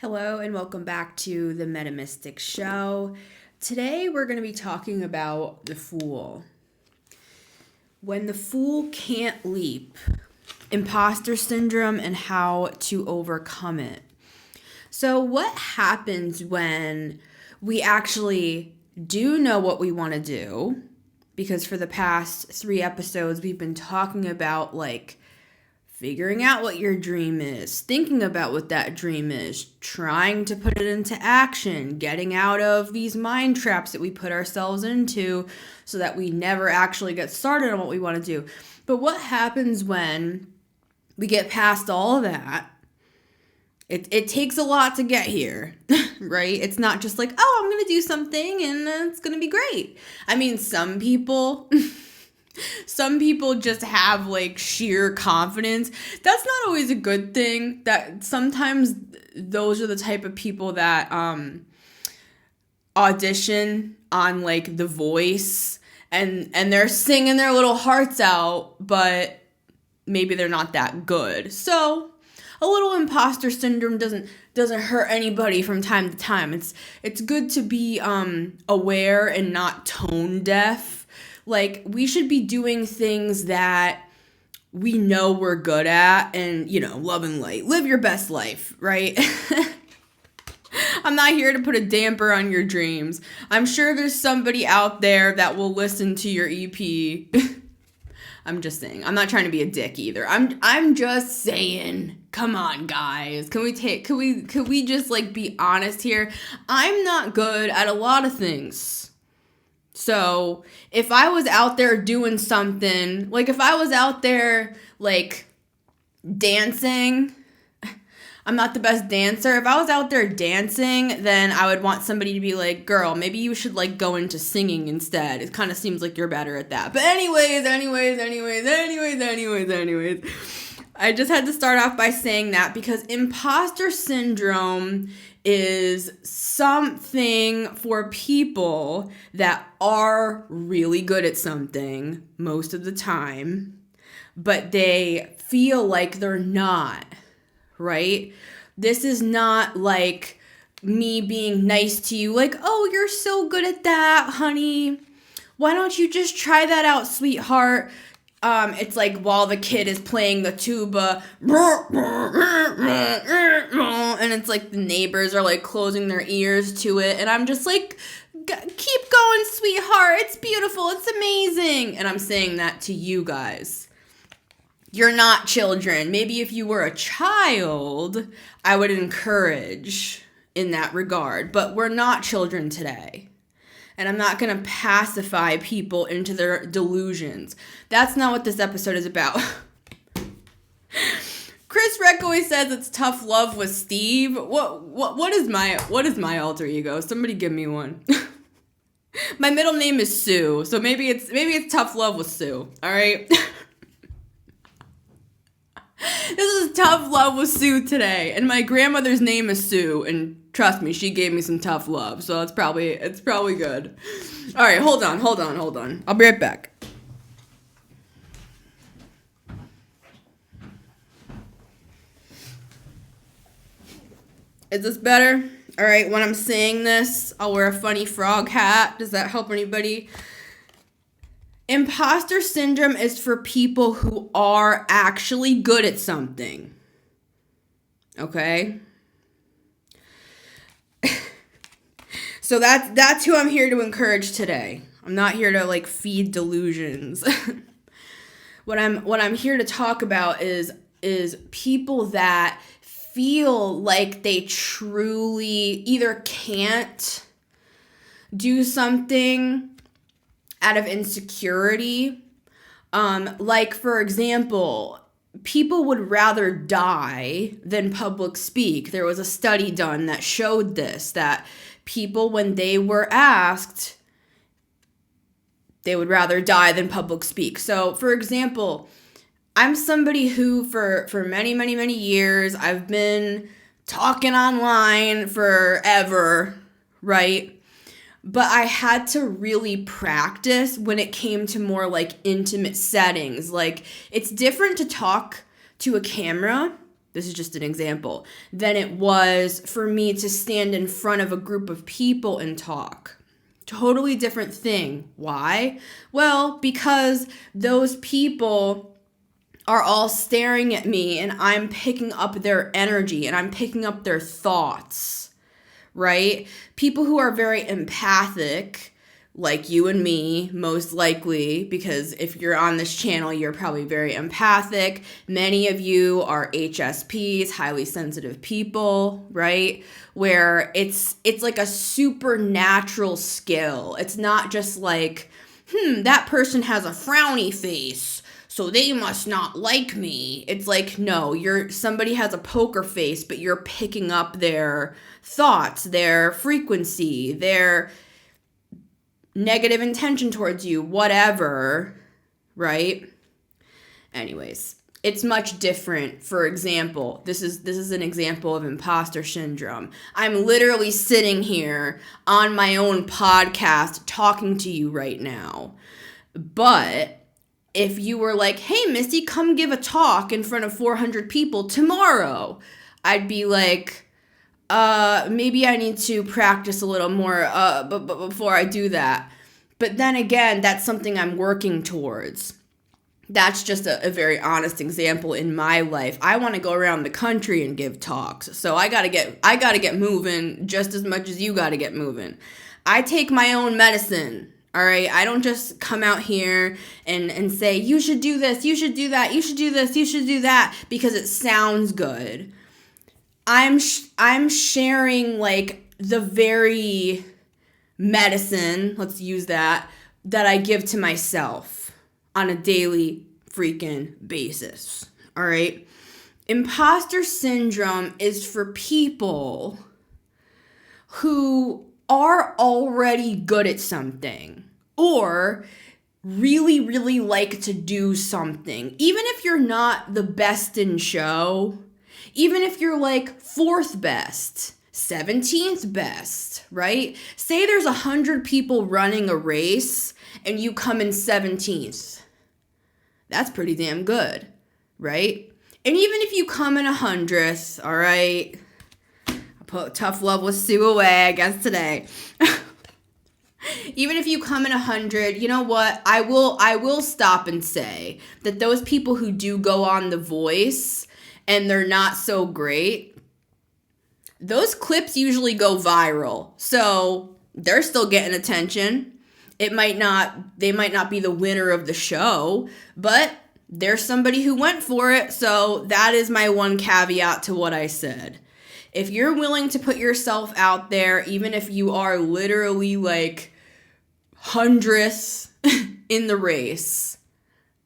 Hello and welcome back to the Metamystic Show. Today we're going to be talking about the Fool. When the Fool can't leap, imposter syndrome and how to overcome it. So what happens when we actually do know what we want to do? Because for the past 3 episodes we've been talking about figuring out what your dream is, thinking about what that dream is, trying to put it into action, getting out of these mind traps that we put ourselves into so that we never actually get started on what we want to do. But what happens when we get past all of that? It takes a lot to get here, right? It's not just like, oh, I'm going to do something and it's going to be great. I mean, some people just have sheer confidence. That's not always a good thing. That sometimes those are the type of people that audition on The Voice and they're singing their little hearts out, but maybe they're not that good. So a little imposter syndrome doesn't hurt anybody from time to time. It's good to be aware and not tone deaf. We should be doing things that we know we're good at and, love and light. Live your best life, right? I'm not here to put a damper on your dreams. I'm sure there's somebody out there that will listen to your EP. I'm just saying. I'm not trying to be a dick either. I'm just saying. Come on, guys. Could we just be honest here? I'm not good at a lot of things. So if I was out there doing something, if I was out there dancing, I'm not the best dancer. If I was out there dancing, then I would want somebody to be like, girl, maybe you should go into singing instead. It kind of seems like you're better at that. But anyways, I just had to start off by saying that because imposter syndrome is something for people that are really good at something most of the time, but they feel like they're not, right? This is not me being nice to you, oh, you're so good at that, honey. Why don't you just try that out, sweetheart? It's while the kid is playing the tuba, and it's the neighbors are closing their ears to it, and I'm just keep going, sweetheart, it's beautiful, it's amazing, and I'm saying that to you guys. You're not children. Maybe if you were a child, I would encourage in that regard, but we're not children today. And I'm not going to pacify people into their delusions. That's not what this episode is about. Chris Reck always says it's tough love with Steve. What is my alter ego? Somebody give me one. My middle name is Sue, so maybe it's tough love with Sue. All right. This is tough love with Sue today, and my grandmother's name is Sue, and trust me, she gave me some tough love, so it's probably good. All right, hold on. I'll be right back. Is this better? All right, when I'm saying this, I'll wear a funny frog hat. Does that help anybody? Imposter syndrome is for people who are actually good at something. Okay? So that's who I'm here to encourage today. I'm not here to feed delusions. What I'm here to talk about is people that feel like they truly either can't do something out of insecurity. For example, people would rather die than public speak. There was a study done that showed this, that people, when they were asked, they would rather die than public speak. So, for example, I'm somebody who, for many, many, many years, I've been talking online forever, right? But I had to really practice when it came to more intimate settings. It's different to talk to a camera this is just an example, than it was for me to stand in front of a group of people and talk. Totally different thing. Why? Well, because those people are all staring at me and I'm picking up their energy and I'm picking up their thoughts, right? People who are very empathic, like you and me, most likely, because if you're on this channel, you're probably very empathic. Many of you are HSPs, highly sensitive people, right? Where it's like a supernatural skill. It's not just like, that person has a frowny face, so they must not like me. It's like, no, somebody has a poker face, but you're picking up their thoughts, their frequency, their negative intention towards you, whatever, right? Anyways, it's much different. For example, this is an example of imposter syndrome. I'm literally sitting here on my own podcast talking to you right now. But if you were like, hey, Missy, come give a talk in front of 400 people tomorrow, I'd be like, maybe I need to practice a little more but before I do that. But then again, that's something I'm working towards. That's just a very honest example in my life. I want to go around the country and give talks. So I gotta get moving just as much as you gotta get moving. I take my own medicine. All right, I don't just come out here and say, you should do this, you should do that, you should do this, you should do that, because it sounds good. I'm sharing like the very medicine, let's use that I give to myself on a daily freaking basis. All right. Imposter syndrome is for people who are already good at something or really, really like to do something. Even if you're not the best in show, even if you're like 4th best, 17th best, right? Say there's 100 people running a race and you come in 17th. That's pretty damn good, right? And even if you come in 100th, all right, I'll put tough love with Sue away, I guess, today. Even if you come in 100, you know what? I will stop and say that those people who do go on The Voice and they're not so great, those clips usually go viral. So they're still getting attention. They might not be the winner of the show, but there's somebody who went for it. So that is my one caveat to what I said. If you're willing to put yourself out there, even if you are literally like 100th in the race,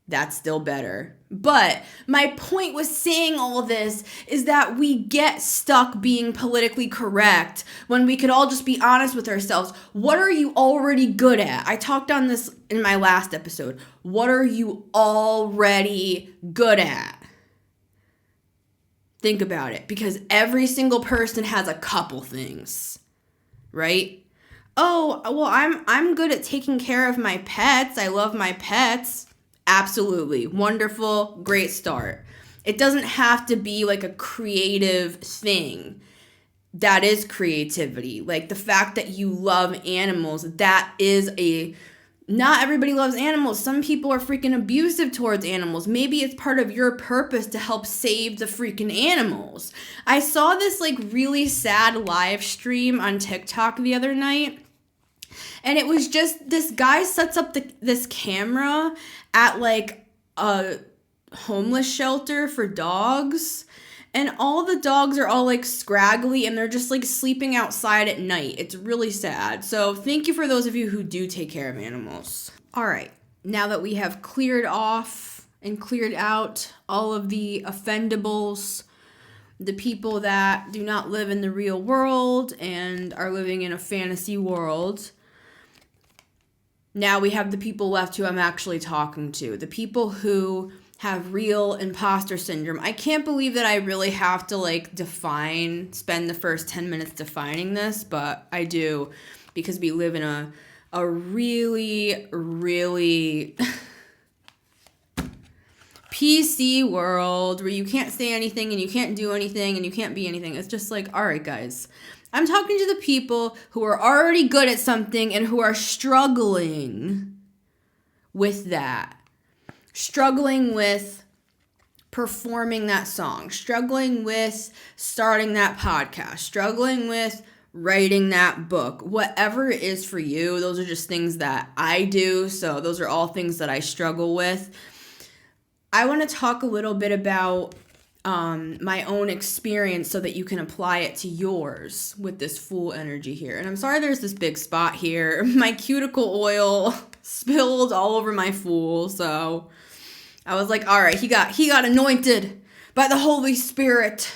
that's still better. But my point with saying all of this is that we get stuck being politically correct when we could all just be honest with ourselves. What are you already good at? I talked on this in my last episode. What are you already good at? Think about it, because every single person has a couple things, right? Oh, well, I'm good at taking care of my pets. I love my pets. Absolutely. Wonderful. Great start. It doesn't have to be like a creative thing. That is creativity. Like the fact that you love animals, not everybody loves animals. Some people are freaking abusive towards animals. Maybe it's part of your purpose to help save the freaking animals. I saw this like really sad live stream on TikTok the other night. And it was just, this guy sets up this camera at like a homeless shelter for dogs. And all the dogs are all like scraggly and they're just like sleeping outside at night. It's really sad. So thank you for those of you who do take care of animals. All right. Now that we have cleared off and cleared out all of the offendables, the people that do not live in the real world and are living in a fantasy world, now we have the people left who I'm actually talking to. The people who have real imposter syndrome. I can't believe that I really have to spend the first 10 minutes defining this, but I do, because we live in a really, really PC world where you can't say anything and you can't do anything and you can't be anything. It's just like, all right, guys. I'm talking to the people who are already good at something and who are struggling with that. Struggling with performing that song, struggling with starting that podcast, struggling with writing that book, whatever it is for you. Those are just things that I do. So those are all things that I struggle with. I want to talk a little bit about my own experience so that you can apply it to yours with this Fool energy here. And I'm sorry there's this big spot here. My cuticle oil spilled all over my Fool, so I was like, all right, he got anointed by the Holy Spirit.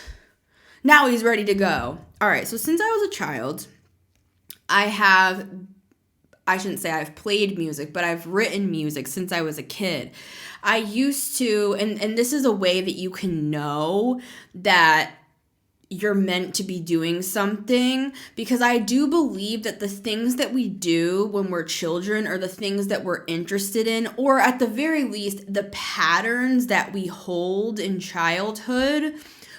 Now he's ready to go. All right, so since I was a child, I shouldn't say I've played music, but I've written music since I was a kid. I used to, and this is a way that you can know that you're meant to be doing something, because I do believe that the things that we do when we're children are the things that we're interested in, or at the very least, the patterns that we hold in childhood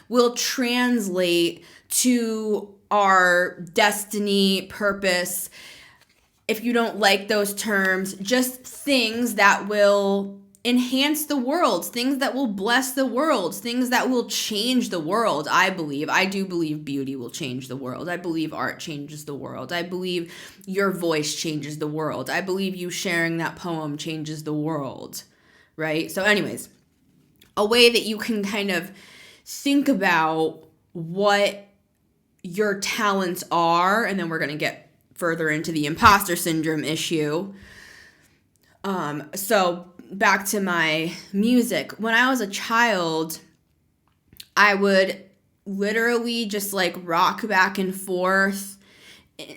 will translate to our destiny, purpose. If you don't like those terms, just things that will enhance the world, things that will bless the world, things that will change the world. I do believe beauty will change the world. I believe art changes the world. I believe your voice changes the world. I believe you sharing that poem changes the world, right? So anyways, a way that you can kind of think about what your talents are, and then we're going to get further into the imposter syndrome issue. So back to my music. When I was a child, I would literally just like rock back and forth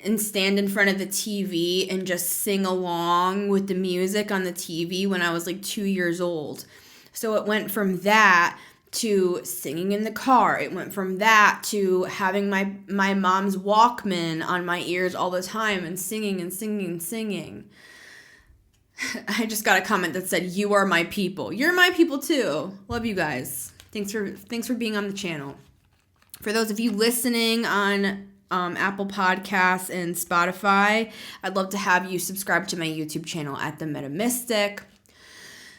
and stand in front of the TV and just sing along with the music on the TV when I was like 2 years old. So it went from that to singing in the car. It went from that to having my mom's Walkman on my ears all the time and singing and singing and singing. I just got a comment that said, "You are my people." You're my people too. Love you guys. Thanks for being on the channel. For those of you listening on Apple Podcasts and Spotify, I'd love to have you subscribe to my YouTube channel at The Meta Mystic.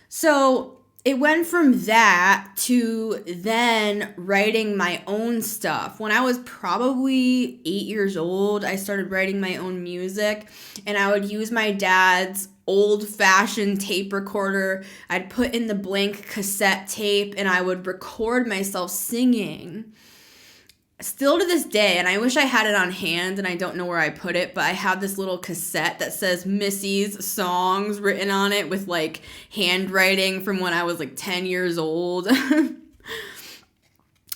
So it went from that to then writing my own stuff. When I was probably 8 years old, I started writing my own music, and I would use my dad's old-fashioned tape recorder. I'd put in the blank cassette tape, and I would record myself singing. Still to this day, and I wish I had it on hand, and I don't know where I put it, but I have this little cassette that says Missy's songs written on it with like handwriting from when I was like 10 years old.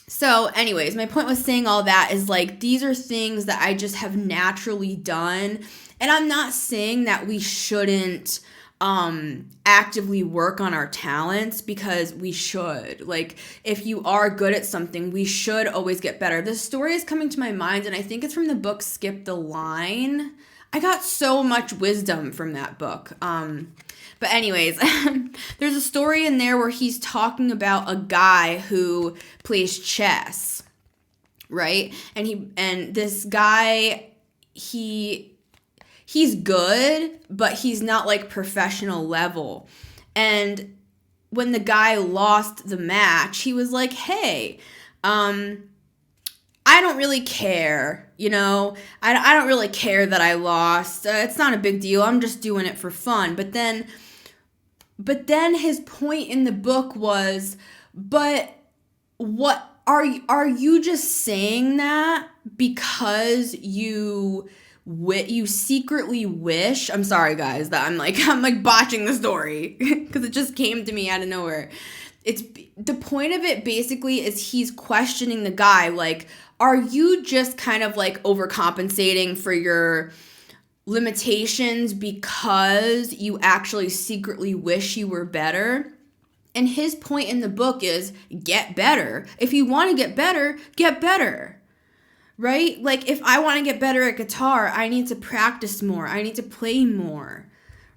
So anyways, my point with saying all that is like, these are things that I just have naturally done. And I'm not saying that we shouldn't actively work on our talents, because we should. Like, if you are good at something, we should always get better. This story is coming to my mind, and I think it's from the book Skip the Line. I got so much wisdom from that book. But anyways, there's a story in there where he's talking about a guy who plays chess, right? And this guy, he's good, but he's not like professional level. And when the guy lost the match, he was like, "Hey, I don't really care, you know? I don't really care that I lost. It's not a big deal. I'm just doing it for fun." But then his point in the book was, but what are you just saying that because you secretly wish? I'm sorry guys that I'm like botching the story because it just came to me out of nowhere. It's the point of it basically is he's questioning the guy, like, are you just kind of like overcompensating for your limitations because you actually secretly wish you were better? And his point in the book is, get better. If you want to get better, get better. Right? Like, if I want to get better at guitar, I need to practice more. I need to play more.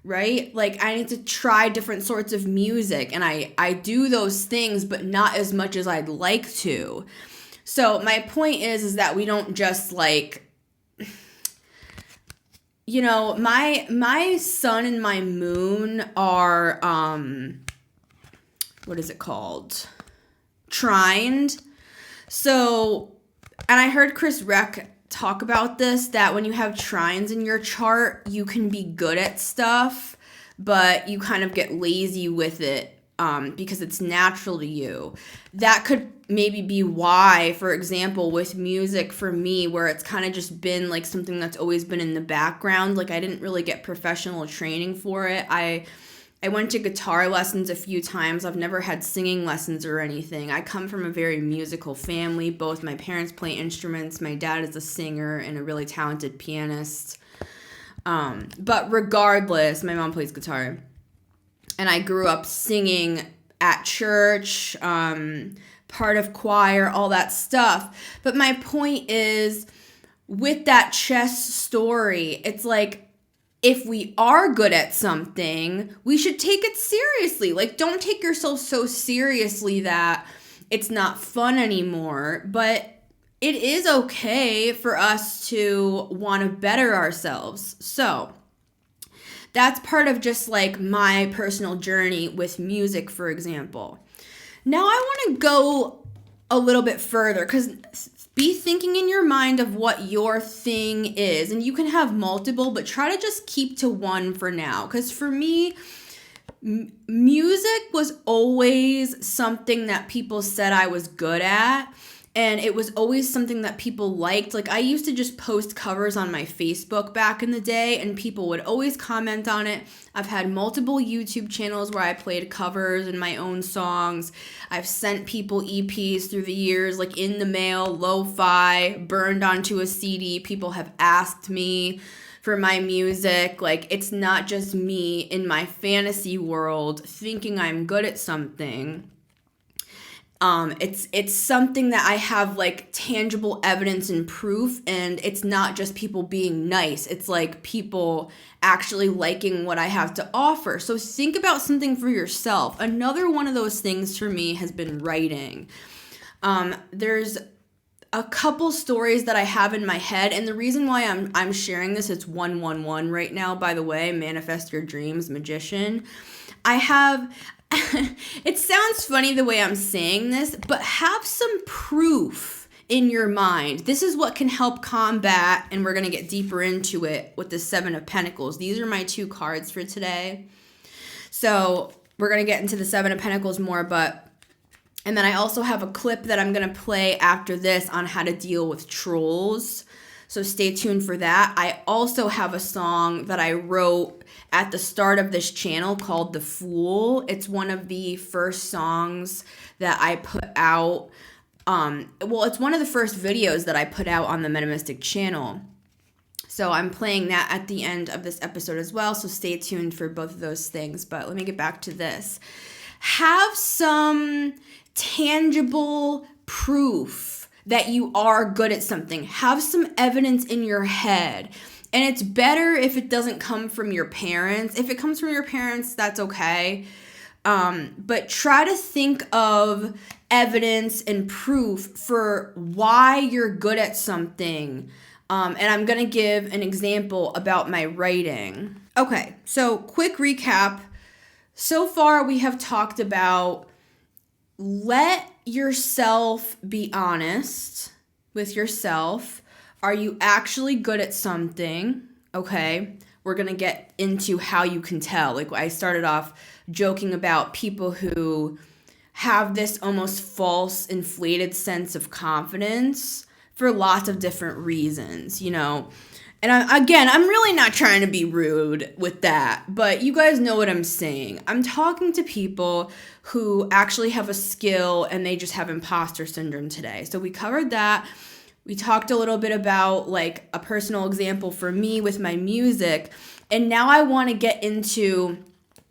right? Like I need to try different sorts of music, and I do those things, but not as much as I'd like to. So my point is that we don't just like, you know, my sun and my moon are what is it called? Trined. So, and I heard Chris Reck talk about this, that when you have trines in your chart, you can be good at stuff, but you kind of get lazy with it because it's natural to you. That could maybe be why, for example, with music for me, where it's kind of just been like something that's always been in the background. Like I didn't really get professional training for it. I went to guitar lessons a few times. I've never had singing lessons or anything. I come from a very musical family. Both my parents play instruments. My dad is a singer and a really talented pianist. But regardless, my mom plays guitar. And I grew up singing at church, part of choir, all that stuff. But my point is, with that chess story, it's like, if we are good at something, we should take it seriously. Like, don't take yourself so seriously that it's not fun anymore. But it is okay for us to want to better ourselves. So that's part of just like my personal journey with music, for example. Now I want to go a little bit further, because be thinking in your mind of what your thing is. And you can have multiple, but try to just keep to one for now. Because for me, music was always something that people said I was good at. And it was always something that people liked. Like I used to just post covers on my Facebook back in the day, and people would always comment on it. I've had multiple YouTube channels where I played covers and my own songs. I've sent people EPs through the years, like in the mail, lo-fi, burned onto a CD. People have asked me for my music. Like it's not just me in my fantasy world thinking I'm good at something. It's something that I have like tangible evidence and proof, and it's not just people being nice. It's like people actually liking what I have to offer. So think about something for yourself. Another one of those things for me has been writing. There's a couple stories that I have in my head, and the reason why I'm sharing this, it's 111 right now, by the way, manifest your dreams, magician. I have it sounds funny the way I'm saying this, but have some proof in your mind. This is what can help combat, and we're going to get deeper into it with the Seven of Pentacles. These are my two cards for today. So we're going to get into the Seven of Pentacles more, and then I also have a clip that I'm going to play after this on how to deal with trolls. So stay tuned for that. I also have a song that I wrote at the start of this channel called The Fool. It's one of the first songs that I put out. It's one of the first videos that I put out on the Metamystic channel. So I'm playing that at the end of this episode as well. So stay tuned for both of those things. But let me get back to this. Have some tangible proof that you are good at something. Have some evidence in your head. And it's better if it doesn't come from your parents. If it comes from your parents, that's okay. But try to think of evidence and proof for why you're good at something. And I'm going to give an example about my writing. Okay, so quick recap. So far, we have talked about let yourself be honest with yourself. Are you actually good at something? Okay, we're going to get into how you can tell. Like I started off joking about people who have this almost false, inflated sense of confidence for lots of different reasons, you know. And I'm really not trying to be rude with that, but you guys know what I'm saying. I'm talking to people who actually have a skill and they just have imposter syndrome today. So we covered that. We talked a little bit about like a personal example for me with my music. And now I want to get into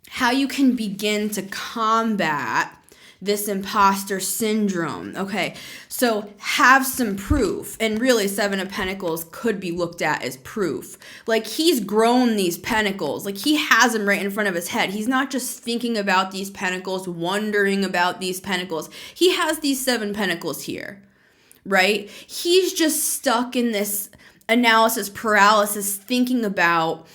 how you can begin to combat this imposter syndrome. Okay, so have some proof. And really, Seven of Pentacles could be looked at as proof. Like, he's grown these pentacles. Like, he has them right in front of his head. He's not just thinking about these pentacles, wondering about these pentacles. He has these 7 pentacles here, right? He's just stuck in this analysis paralysis, thinking about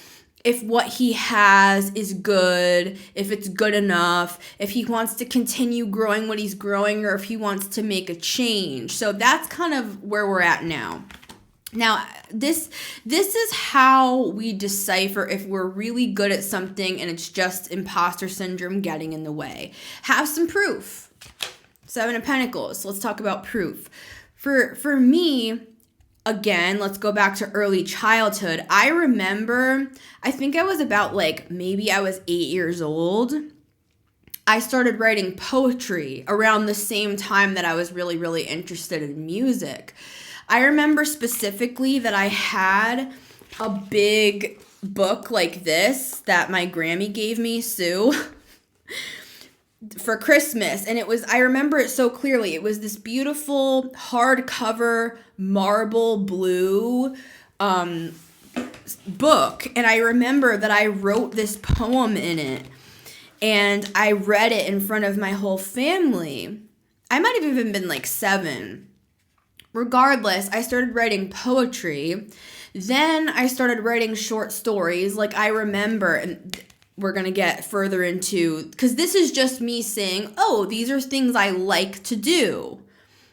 if what he has is good, if it's good enough, if he wants to continue growing what he's growing, or if he wants to make a change. So that's kind of where we're at now. Now, this is how we decipher if we're really good at something and it's just imposter syndrome getting in the way. Have some proof. 7 of Pentacles. Let's talk about proof. For me, again, let's go back to early childhood. I remember, I think I was about maybe I was 8 years old. I started writing poetry around the same time that I was really, really interested in music. I remember specifically that I had a big book like this that my Grammy gave me, Sue, for Christmas. And I remember it so clearly. It was this beautiful hardcover marble blue book. And I remember that I wrote this poem in it. And I read it in front of my whole family. I might have even been 7. Regardless, I started writing poetry. Then I started writing short stories. I remember, and we're going to get further into, because this is just me saying, oh, these are things I like to do,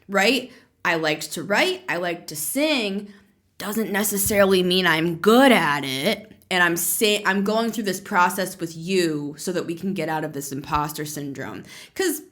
right? I liked to write, I like to sing. Doesn't necessarily mean I'm good at it. And I'm going through this process with you so that we can get out of this imposter syndrome. Because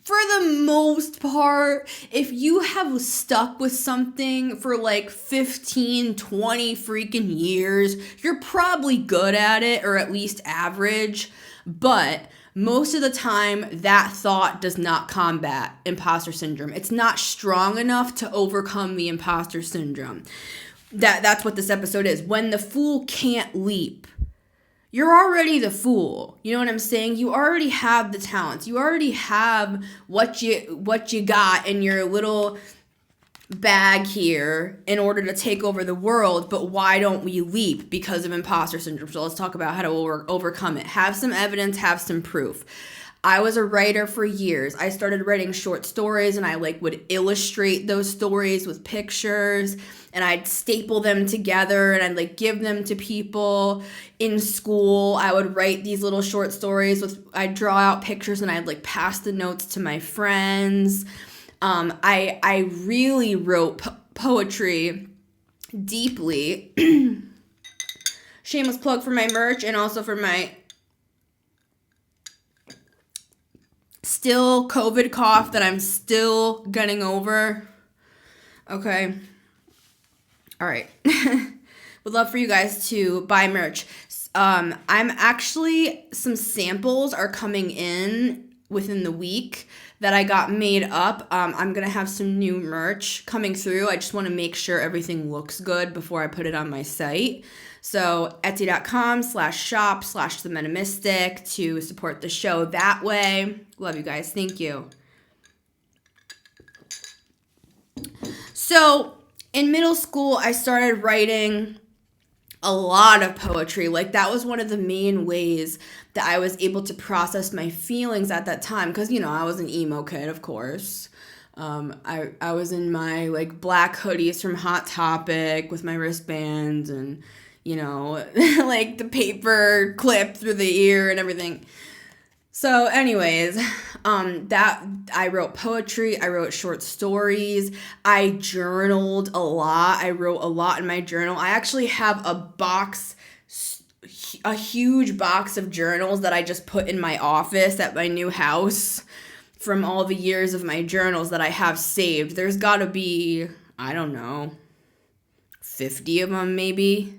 for the most part, if you have stuck with something for 15, 20 freaking years, you're probably good at it, or at least average. But most of the time, that thought does not combat imposter syndrome. It's not strong enough to overcome the imposter syndrome. That's what this episode is. When the fool can't leap. You're already the fool. You know what I'm saying? You already have the talents. You already have what you got in your little bag here in order to take over the world. But why don't we leap? Because of imposter syndrome. So let's talk about how to overcome it. Have some evidence, have some proof. I was a writer for years. I started writing short stories, and I would illustrate those stories with pictures, and I'd staple them together, and I'd give them to people in school. I would write these little short stories I'd draw out pictures, and I'd pass the notes to my friends. I really wrote poetry deeply. Shameless plug for my merch, and also for my still COVID cough that I'm still getting over. Okay. All right. Would love for you guys to buy merch. I'm actually, some samples are coming in within the week that I got made up. I'm going to have some new merch coming through. I just want to make sure everything looks good before I put it on my site. So etsy.com/shop/themetamystic to support the show that way. Love you guys. Thank you. So in middle school, I started writing a lot of poetry. That was one of the main ways that I was able to process my feelings at that time. Because, I was an emo kid, of course. I was in my black hoodies from Hot Topic with my wristbands and, the paper clip through the ear and everything. So anyways, that I wrote poetry, I wrote short stories, I journaled a lot, I wrote a lot in my journal. I actually have a huge box of journals that I just put in my office at my new house from all the years of my journals that I have saved. There's gotta be, I don't know, 50 of them maybe.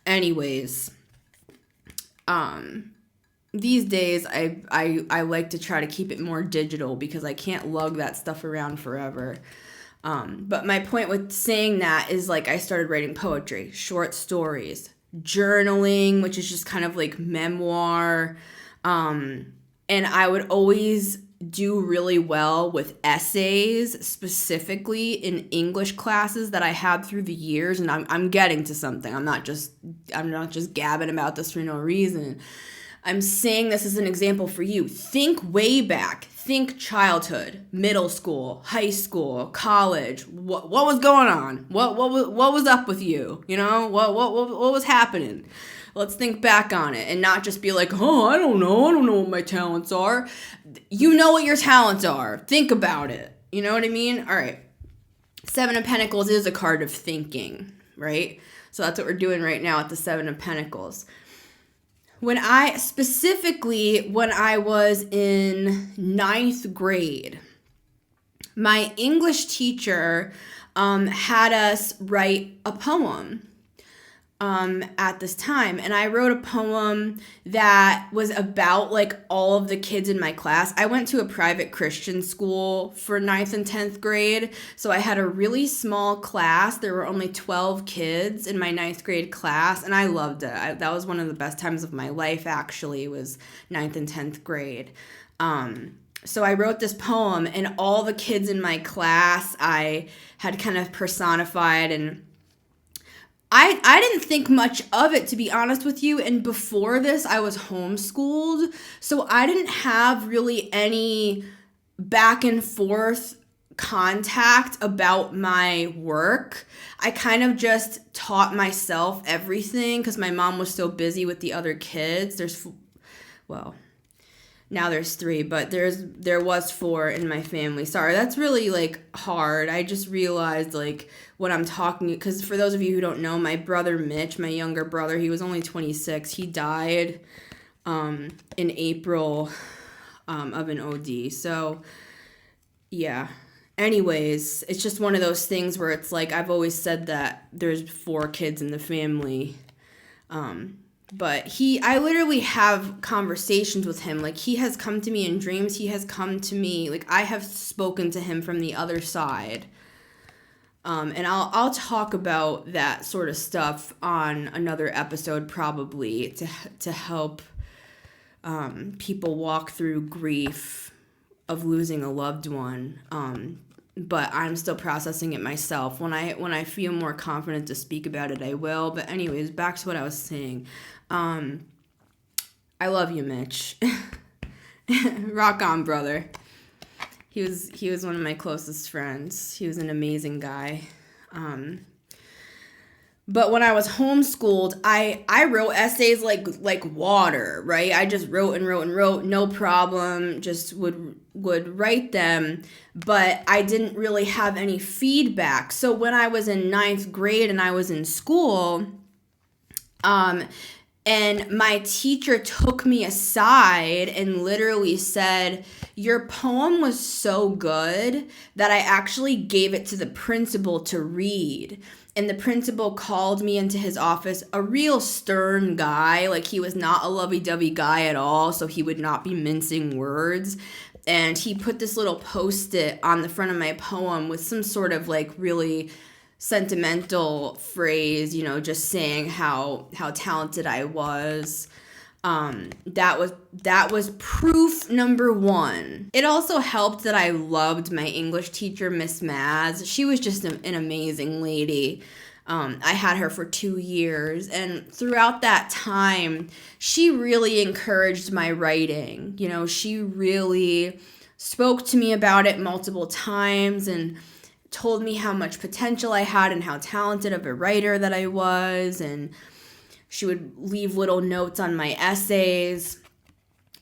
Anyways, these days, I like to try to keep it more digital because I can't lug that stuff around forever. But my point with saying that is I started writing poetry, short stories, journaling, which is just kind of memoir. And I would always do really well with essays, specifically in English classes that I had through the years, and I'm getting to something. I'm not just gabbing about this for no reason. I'm saying this as an example for you. Think way back. Think childhood, middle school, high school, college. What was going on? What was up with you? You know, what was happening? Let's think back on it and not just be like, oh, I don't know what my talents are. You know what your talents are. Think about it. You know what I mean? All right. Seven of Pentacles is a card of thinking, right? So that's what we're doing right now at the Seven of Pentacles. When I was in ninth grade, my English teacher had us write a poem at this time. And I wrote a poem that was about like all of the kids in my class. I went to a private Christian school for 9th and 10th grade. So I had a really small class. There were only 12 kids in my 9th grade class. And I loved it. That was one of the best times of my life, actually, was 9th and 10th grade. So I wrote this poem, and all the kids in my class I had kind of personified, and I didn't think much of it, to be honest with you. And before this, I was homeschooled, so I didn't have really any back and forth contact about my work. I kind of just taught myself everything because my mom was so busy with the other kids. Now there's 3, but there was 4 in my family. Sorry, that's really like hard. I just realized like when I'm talking, because for those of you who don't know, my brother Mitch, my younger brother, he was only 26. He died in April of an OD. So yeah. Anyways, it's just one of those things where it's like I've always said that there's 4 kids in the family. But I literally have conversations with him. Like, he has come to me in dreams. He has come to me, like, I have spoken to him from the other side. And I'll talk about that sort of stuff on another episode, probably, to help people walk through grief of losing a loved one. But I'm still processing it myself. When I feel more confident to speak about it, I will. But anyways, back to what I was saying. I love you, Mitch. Rock on, brother. He was one of my closest friends. He was an amazing guy. But when I was homeschooled, I wrote essays like water, right? I just wrote and wrote, no problem, just would write them, but I didn't really have any feedback. So when I was in 9th grade and I was in school, and my teacher took me aside and literally said, your poem was so good that I actually gave it to the principal to read. And the principal called me into his office, a real stern guy. Like, he was not a lovey-dovey guy at all, so he would not be mincing words. And he put this little Post-it on the front of my poem with some sort of like really sentimental phrase, you know, just saying how talented I was. That was proof number 1. It also helped that I loved my English teacher, Miss Maz. She was just an amazing lady. I had her for 2 years, and throughout that time, she really encouraged my writing. You know, she really spoke to me about it multiple times and told me how much potential I had and how talented of a writer that I was, and she would leave little notes on my essays.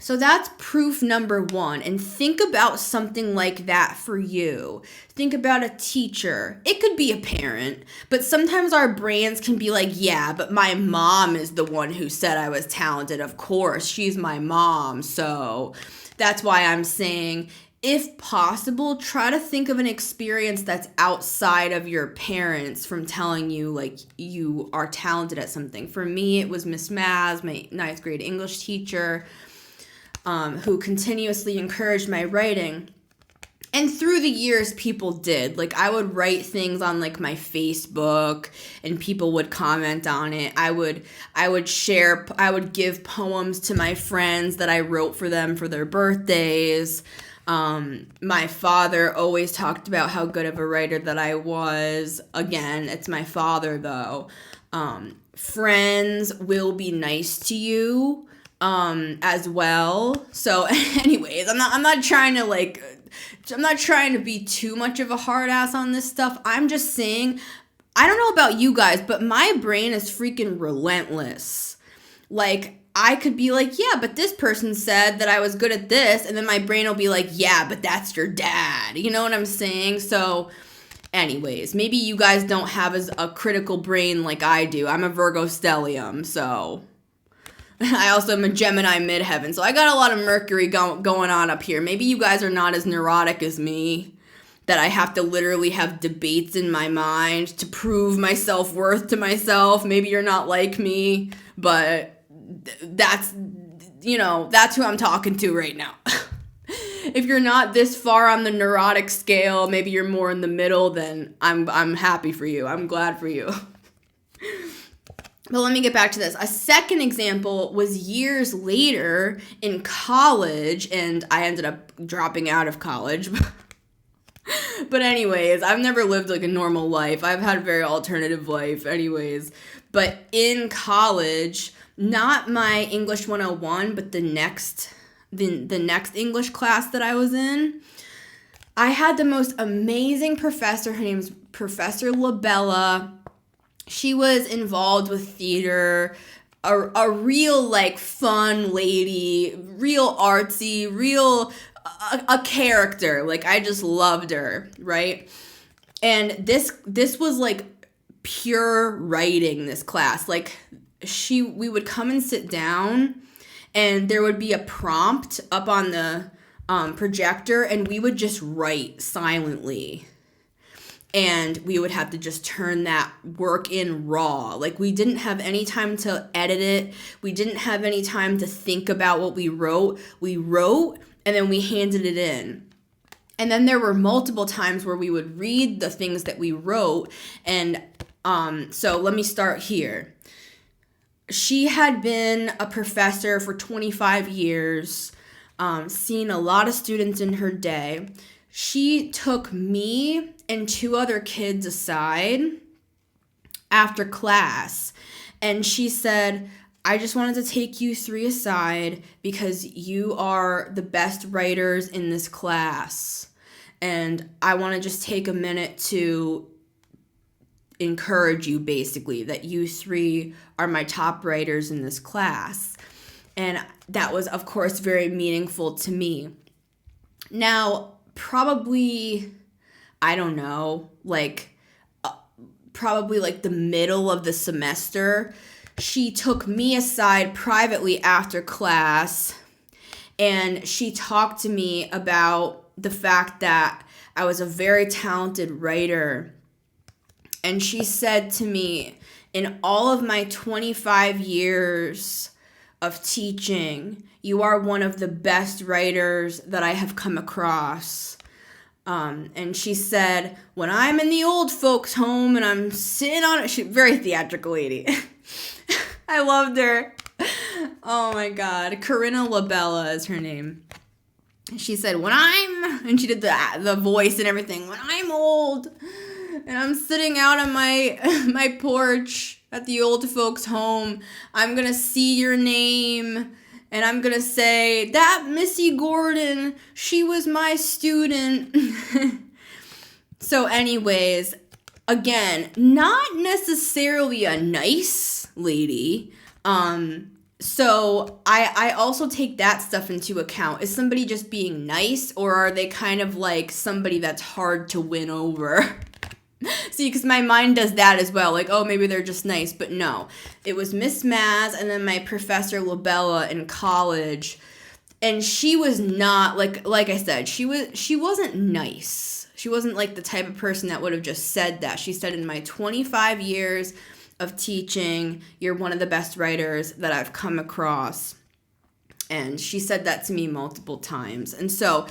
So that's proof number 1. And think about something like that for you. Think about a teacher. It could be a parent, but sometimes our brains can be like, yeah, but my mom is the one who said I was talented. Of course, she's my mom. So that's why I'm saying, if possible, try to think of an experience that's outside of your parents from telling you like you are talented at something. For me, it was Miss Maz, my 9th grade English teacher, who continuously encouraged my writing. And through the years, people did. Like, I would write things on like my Facebook, and people would comment on it. I would give poems to my friends that I wrote for them for their birthdays. My father always talked about how good of a writer that I was. Again, it's my father though. Friends will be nice to you as well. So anyways, I'm not trying to be too much of a hard ass on this stuff. I'm just saying, I don't know about you guys, but my brain is freaking relentless. Like, I could be like, yeah, but this person said that I was good at this, and then my brain will be like, yeah, but that's your dad. You know what I'm saying? So anyways, maybe you guys don't have as a critical brain like I do. I'm a Virgo stellium, so I also am a Gemini midheaven, so I got a lot of Mercury going on up here. Maybe you guys are not as neurotic as me, that I have to literally have debates in my mind to prove my self-worth to myself. Maybe you're not like me, but that's who I'm talking to right now. If you're not this far on the neurotic scale, maybe you're more in the middle, then I'm happy for you. I'm glad for you. But let me get back to this. A second example was years later in college, and I ended up dropping out of college. But anyways, I've never lived like a normal life. I've had a very alternative life anyways. But in college, not my English 101, but the next English class that I was in, I had the most amazing professor. Her name's Professor Labella. She was involved with theater, a real like fun lady, real artsy, real a character. Like, I just loved her, right? And this was like pure writing, this class. Like, we would come and sit down, and there would be a prompt up on the projector, and we would just write silently. And we would have to just turn that work in raw. Like, we didn't have any time to edit it. We didn't have any time to think about what we wrote. We wrote, and then we handed it in. And then there were multiple times where we would read the things that we wrote. And so let me start here. She had been a professor for 25 years, seen a lot of students in her day. She took me and two other kids aside after class, and she said, I just wanted to take you three aside because you are the best writers in this class, and I want to just take a minute to encourage you, basically, that you three are my top writers in this class. And that was, of course, very meaningful to me. Now, probably, I don't know, probably like the middle of the semester, she took me aside privately after class, and she talked to me about the fact that I was a very talented writer. And she said to me, in all of my 25 years of teaching, you are one of the best writers that I have come across. And she said, when I'm in the old folks' home and I'm sitting on it, she's a very theatrical lady. I loved her. Oh my God. Corinna Labella is her name. She said, and she did the voice and everything, when I'm old and I'm sitting out on my porch at the old folks' home, I'm going to see your name. And I'm going to say, that Missy Gordon, she was my student. So anyways, again, not necessarily a nice lady. So I also take that stuff into account. Is somebody just being nice, or are they kind of like somebody that's hard to win over? See, because my mind does that as well. Like, oh, maybe they're just nice. But no, it was Miss Maz and then my Professor Labella in college. And she was not, like I said, she wasn't nice. She wasn't like the type of person that would have just said that. She said, in my 25 years of teaching, you're one of the best writers that I've come across. And she said that to me multiple times. And so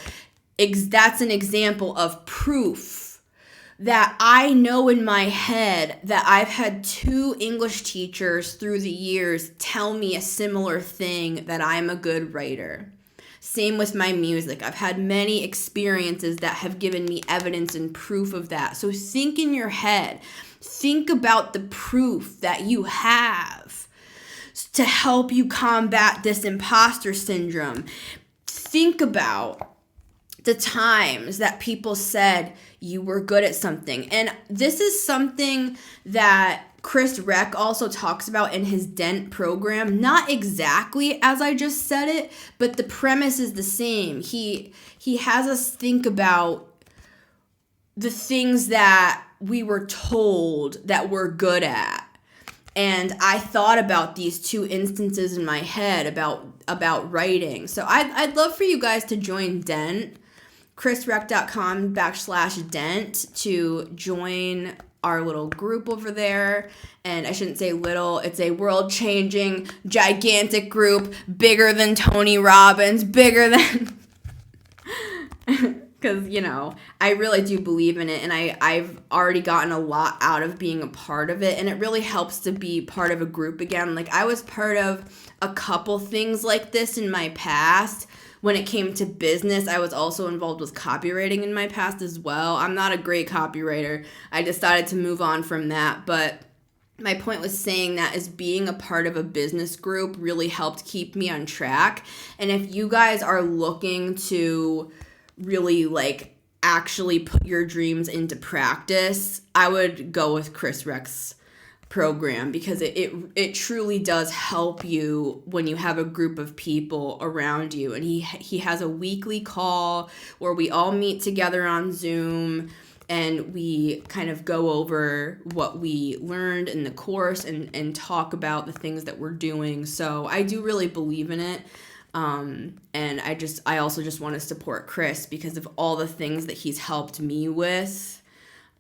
that's an example of proof that I know in my head that I've had two English teachers through the years tell me a similar thing, that I'm a good writer. Same with my music. I've had many experiences that have given me evidence and proof of that. So think in your head. Think about the proof that you have to help you combat this imposter syndrome. Think about the times that people said you were good at something. And this is something that Chris Reck also talks about in his DENT program. Not exactly as I just said it, but the premise is the same. He has us think about the things that we were told that we're good at. And I thought about these two instances in my head about writing. So I'd love for you guys to join DENT, chrisreck.com/DENT, to join our little group over there. And I shouldn't say little, it's a world-changing, gigantic group, bigger than Tony Robbins, bigger than... Because, I really do believe in it, and I've already gotten a lot out of being a part of it, and it really helps to be part of a group again. Like, I was part of a couple things like this in my past. When it came to business, I was also involved with copywriting in my past as well. I'm not a great copywriter. I decided to move on from that, but my point was saying that is being a part of a business group really helped keep me on track. And if you guys are looking to really actually put your dreams into practice, I would go with Chris Reck's program, because it truly does help you when you have a group of people around you. And he has a weekly call where we all meet together on Zoom and we kind of go over what we learned in the course and talk about the things that we're doing. So I do really believe in it. And I also just want to support Chris because of all the things that he's helped me with.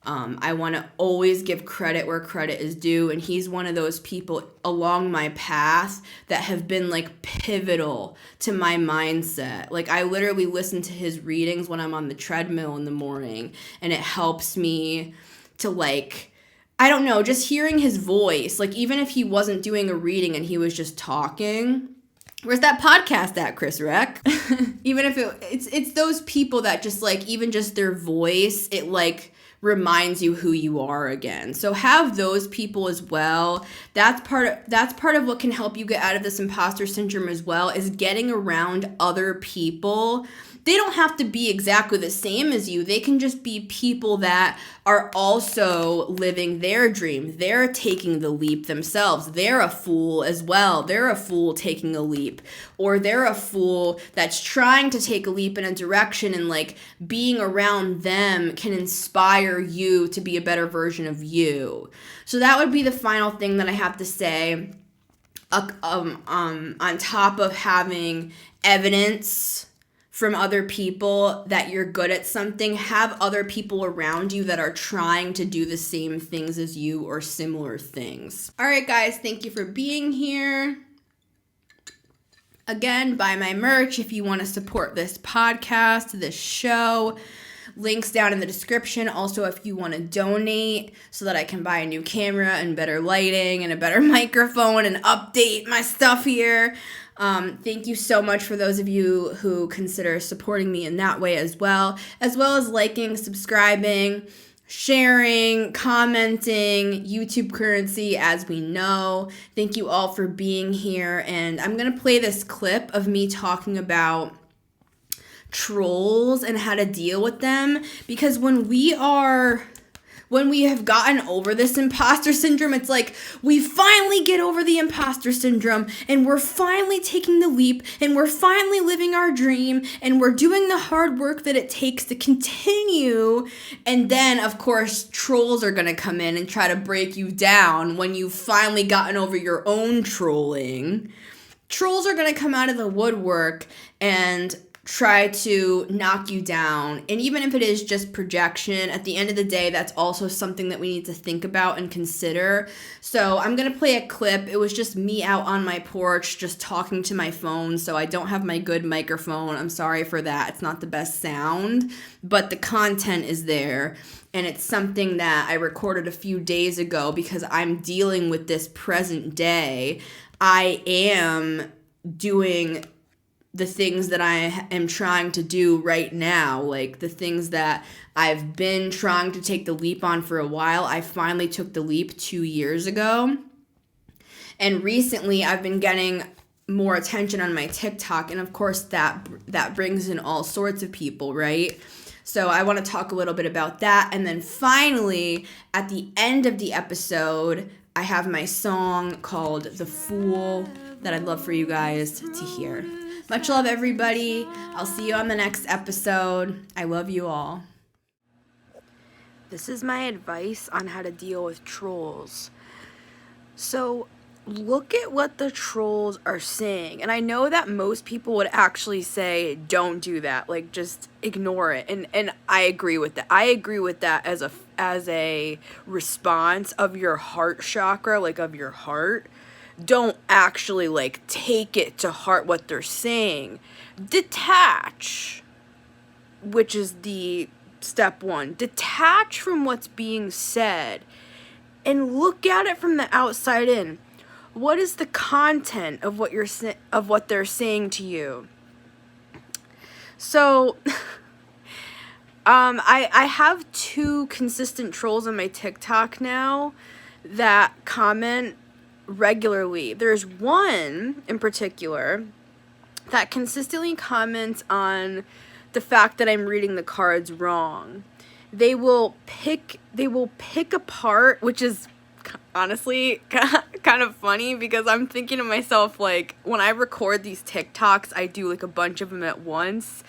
I want to always give credit where credit is due, and he's one of those people along my path that have been pivotal to my mindset. I literally listen to his readings when I'm on the treadmill in the morning, and it helps me to I don't know, just hearing his voice, even if he wasn't doing a reading and he was just talking. Where's that podcast at, Chris Reck? Even if it's those people that just even just their voice, it reminds you who you are again. So have those people as well. That's part of what can help you get out of this imposter syndrome as well, is getting around other people. They don't have to be exactly the same as you. They can just be people that are also living their dream. They're taking the leap themselves. They're a fool as well. They're a fool taking a leap. Or they're a fool that's trying to take a leap in a direction, and being around them can inspire you to be a better version of you. So that would be the final thing that I have to say. On top of having evidence from other people that you're good at something, have other people around you that are trying to do the same things as you or similar things. All right, guys, thank you for being here. Again, buy my merch if you want to support this podcast, this show. Links down in the description. Also, if you want to donate so that I can buy a new camera and better lighting and a better microphone and update my stuff here. Thank you so much for those of you who consider supporting me in that way as well as liking, subscribing, sharing, commenting, YouTube currency, as we know. Thank you all for being here. And I'm going to play this clip of me talking about trolls and how to deal with them, because when we have gotten over this imposter syndrome, it's we finally get over the imposter syndrome and we're finally taking the leap and we're finally living our dream and we're doing the hard work that it takes to continue. And then, of course, trolls are going to come in and try to break you down when you've finally gotten over your own trolling. Trolls are going to come out of the woodwork and try to knock you down. And even if it is just projection, at the end of the day, that's also something that we need to think about and consider. So I'm going to play a clip. It was just me out on my porch, just talking to my phone. So I don't have my good microphone. I'm sorry for that. It's not the best sound, but the content is there. And it's something that I recorded a few days ago because I'm dealing with this present day. I am doing the things that I am trying to do right now, like the things that I've been trying to take the leap on for a while. I finally took the leap 2 years ago. And recently I've been getting more attention on my TikTok, and of course that brings in all sorts of people, right? So I want to talk a little bit about that. And then finally, at the end of the episode, I have my song called The Fool that I'd love for you guys to hear. Much love, everybody. I'll see you on the next episode. I love you all. This is my advice on how to deal with trolls. So look at what the trolls are saying. And I know that most people would actually say, don't do that. Like, just ignore it. And I agree with that. I agree with that as a response of your heart chakra, like of your heart. Don't actually, like, take it to heart what they're saying. Detach, which is the step one. Detach from what's being said and look at it from the outside in. What is the content of what they're saying to you? So, I have 2 consistent trolls on my TikTok now that comment regularly. There's one in particular that consistently comments on the fact that I'm reading the cards wrong. They will pick apart, which is honestly kind of funny, because I'm thinking to myself, like, when I record these TikToks, I do like a bunch of them at once.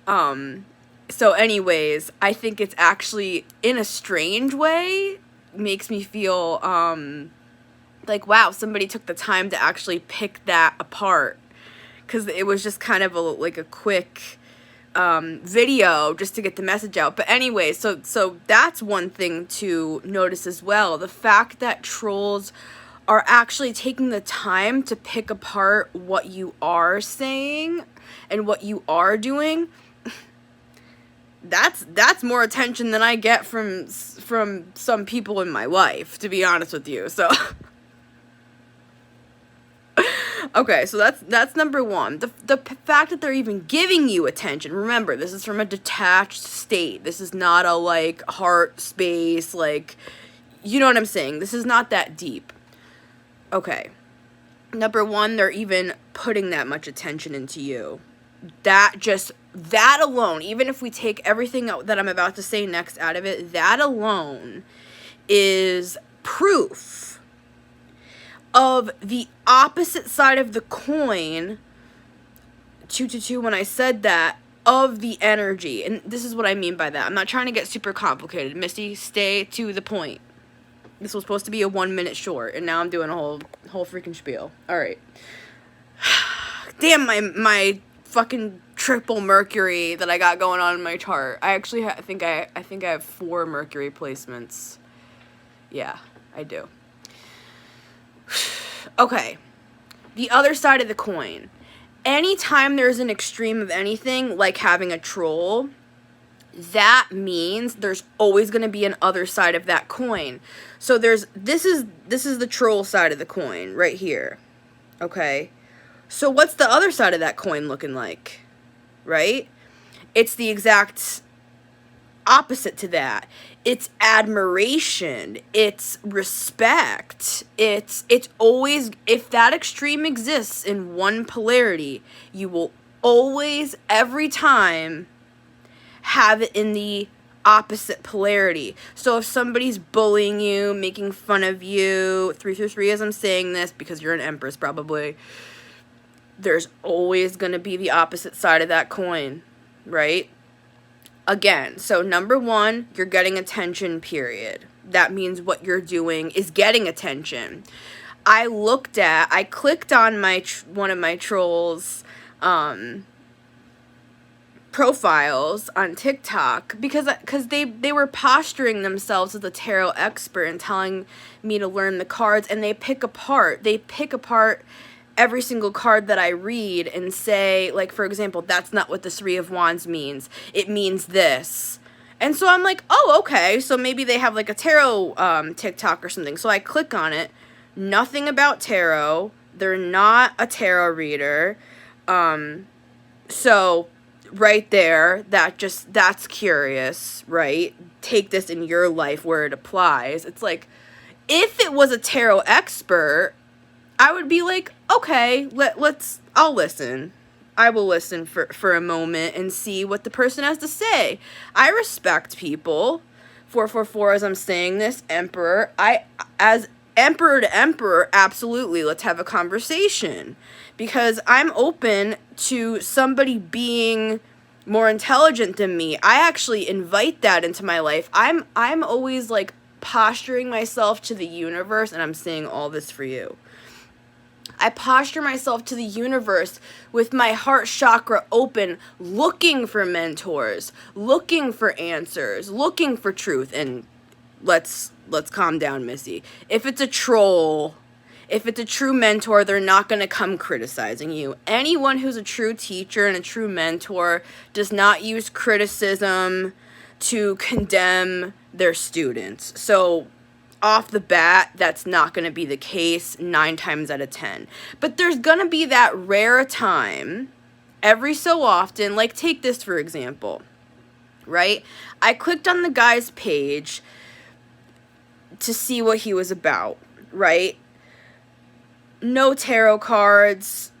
So anyways, I think it's actually, in a strange way, makes me feel like, wow, somebody took the time to actually pick that apart, because it was just kind of a quick video just to get the message out. But anyway, so that's one thing to notice as well. The fact that trolls are actually taking the time to pick apart what you are saying and what you are doing. That's more attention than I get from some people in my life, to be honest with you. So okay, so that's number one. The fact that they're even giving you attention. Remember, this is from a detached state. This is not a, like, heart space, like, you know what I'm saying? This is not that deep. Okay. Number one, they're even putting that much attention into you. That alone, even if we take everything that I'm about to say next out of it, that alone is proof of the opposite side of the coin, 2 when I said that, of the energy. And this is what I mean by that. I'm not trying to get super complicated. Missy, stay to the point. This was supposed to be a 1-minute short, and now I'm doing a whole freaking spiel. All right. Damn, my fucking triple Mercury that I got going on in my chart. I actually think I have 4 Mercury placements. Yeah, I do. Okay, the other side of the coin. Anytime there's an extreme of anything, like having a troll, that means there's always going to be an other side of that coin. So this is the troll side of the coin right here. Okay? So what's the other side of that coin looking like? Right? It's the exact opposite to that. It's admiration, it's respect, it's always, if that extreme exists in one polarity, you will always, every time, have it in the opposite polarity. So if somebody's bullying you, making fun of you, 3 as I'm saying this because you're an Empress probably, there's always going to be the opposite side of that coin, right? Again, so number one, you're getting attention, period. That means what you're doing is getting attention. I clicked on one of my trolls' profiles on TikTok because they were posturing themselves as a tarot expert and telling me to learn the cards, and they pick apart every single card that I read and say, like, for example, that's not what the 3 of Wands means. It means this. And so I'm like, oh, okay, so maybe they have, like, a tarot TikTok or something. So I click on it. Nothing about tarot. They're not a tarot reader. So right there, that's curious, right? Take this in your life where it applies. It's like, if it was a tarot expert, I would be like, okay, I'll listen. I will listen for a moment and see what the person has to say. I respect people. 444, as I'm saying this, Emperor. As Emperor to Emperor, absolutely, let's have a conversation. Because I'm open to somebody being more intelligent than me. I actually invite that into my life. I'm always like posturing myself to the universe, and I'm saying all this for you. I posture myself to the universe with my heart chakra open, looking for mentors, looking for answers, looking for truth. And let's calm down, Missy. If it's a troll, if it's a true mentor, they're not going to come criticizing you. Anyone who's a true teacher and a true mentor does not use criticism to condemn their students. So off the bat, that's not going to be the case 9 times out of 10. But there's going to be that rare time every so often, like take this for example, right? I clicked on the guy's page to see what he was about, right? No tarot cards,